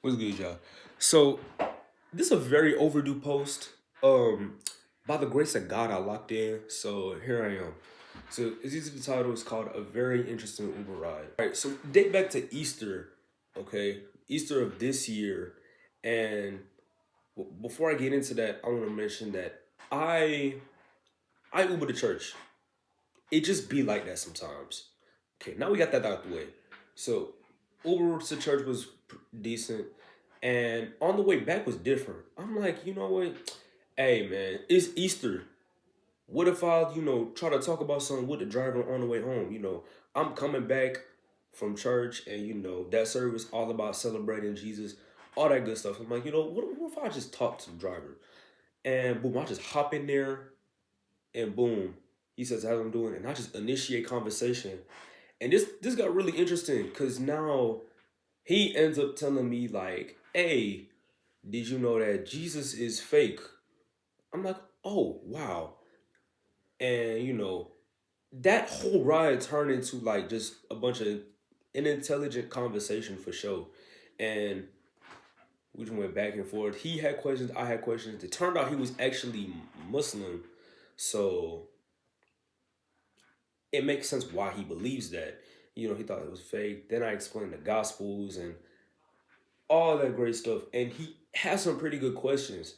What's good, y'all? So this is a very overdue post. Um, by the grace of God, I locked in. So here I am. So as you see, the title is called "A Very Interesting Uber Ride." All right. So date back to Easter. Okay, Easter of this year, and before I get into that, I want to mention that I Uber to church. It just be like that sometimes. Okay, now we got that out the way. So Uber to church was decent, and on the way back was different. I'm like, you know what? Hey man, it's Easter. What if I, try to talk about something with the driver on the way home? I'm coming back from church, and that service all about celebrating Jesus, all that good stuff. I'm like, what if I just talk to the driver? And boom, I just hop in there, and boom, he says, "How I'm doing," and I just initiate conversation. And this got really interesting because now he ends up telling me like, "Hey, did you know that Jesus is fake?" I'm like, "Oh wow!" And that whole ride turned into like just a bunch of an intelligent conversation for sure, and we just went back and forth. He had questions, I had questions. It turned out he was actually Muslim, so it makes sense why he believes that. He thought it was fake. Then I explained the Gospels and all that great stuff. And he has some pretty good questions.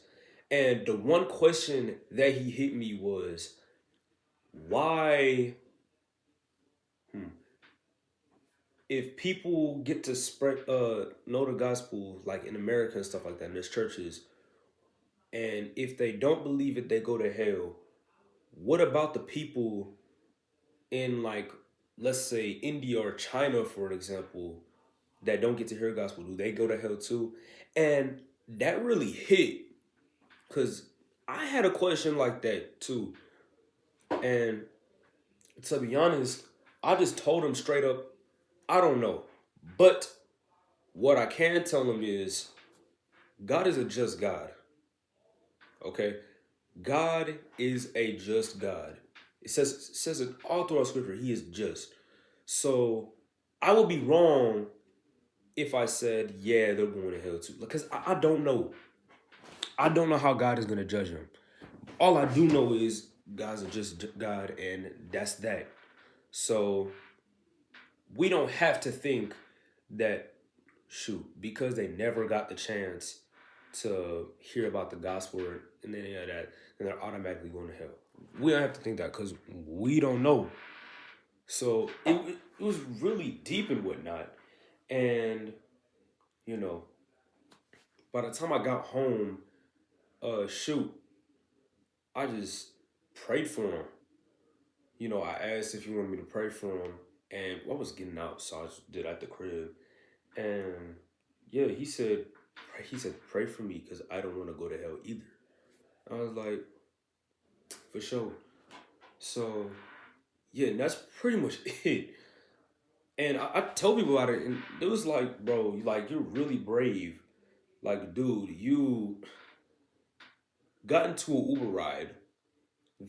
And the one question that he hit me was, why, hmm, if people get to spread, know the gospel, like in America and stuff like that, in there's churches, and if they don't believe it, they go to hell. What about the people in, like, let's say India or China, for example, that don't get to hear gospel? Do they go to hell too? And that really hit because I had a question like that too. And to be honest, I just told him straight up, I don't know. But what I can tell him is God is a just God. Okay? God is a just God. It says it all throughout scripture, he is just. So I would be wrong if I said, yeah, they're going to hell too. Because I don't know. I don't know how God is going to judge them. All I do know is God's a just God, and that's that. So we don't have to think that, shoot, because they never got the chance to hear about the gospel and any of that, then they're automatically going to hell. We don't have to think that because we don't know. So it was really deep and whatnot. And, you know, by the time I got home, shoot, I just prayed for him. I asked if he wanted me to pray for him, and I was getting out, so I just did at the crib. And yeah, he said, pray for me because I don't want to go to hell either. I was like, for sure. So yeah, and that's pretty much it. And I tell people about it, and it was like, bro, like you're really brave. Like, dude, you got into an Uber ride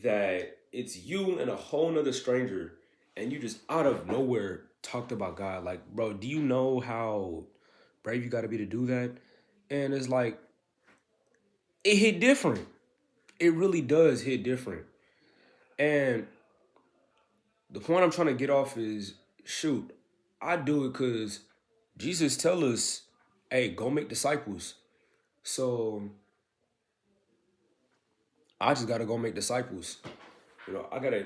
that it's you and a whole nother stranger, and you just out of nowhere talked about God. Like, bro, do you know how brave you got to be to do that? And it's like it hit different. It really does hit different. And the point I'm trying to get off is, shoot, I do it because Jesus tell us, hey, go make disciples. So I just gotta go make disciples. I gotta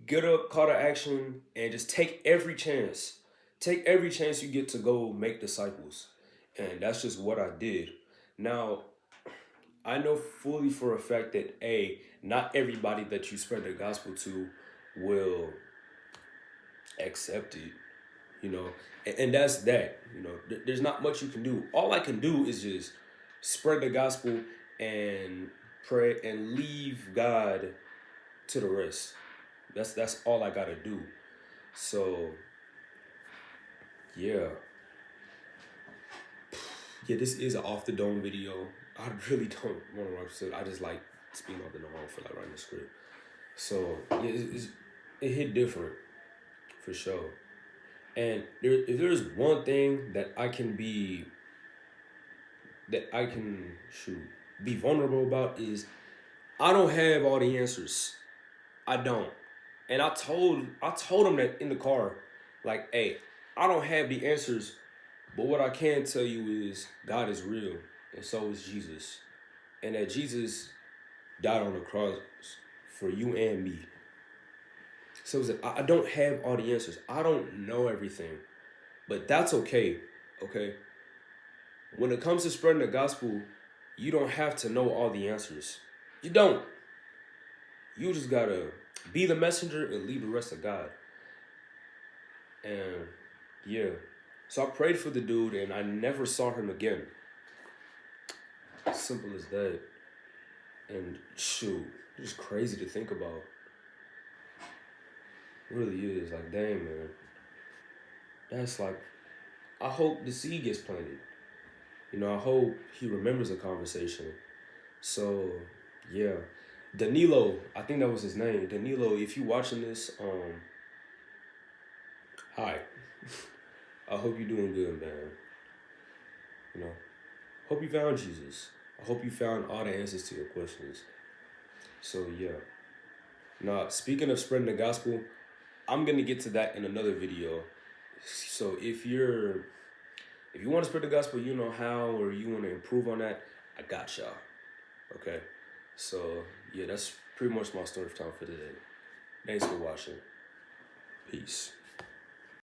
get a call to action and just take every chance. Take every chance you get to go make disciples. And that's just what I did. Now, I know fully for a fact that not everybody that you spread the gospel to will accept it, and that's that. There's not much you can do. All I can do is just spread the gospel and pray and leave God to the rest. That's all I gotta do. So yeah, yeah, this is an off the dome video. I really don't want to rush it. I just like speaking off the dome for like writing the script. So yeah, it hit different for sure. And if there's one thing that I can be that I can be vulnerable about is I don't have all the answers. I don't. And I told him that in the car, like, hey, I don't have the answers, but what I can tell you is God is real, and so is Jesus. And that Jesus died on the cross for you and me. So it's like, I don't have all the answers. I don't know everything. But that's okay. Okay. When it comes to spreading the gospel, you don't have to know all the answers. You don't. You just gotta be the messenger and leave the rest of God. And yeah. So I prayed for the dude and I never saw him again. Simple as that. And shoot, it's just crazy to think about. It really is. Like, dang, man. That's like, I hope the seed gets planted. I hope he remembers the conversation. So, yeah. Danilo, I think that was his name. Danilo, if you watching this, hi. I hope you're doing good, man. You know, hope you found Jesus. I hope you found all the answers to your questions. So, yeah. Now, speaking of spreading the gospel, I'm gonna get to that in another video. So if you want to spread the gospel, you know how, or you want to improve on that, I got y'all. Okay? So, yeah, that's pretty much my story time for today. Thanks for watching. Peace.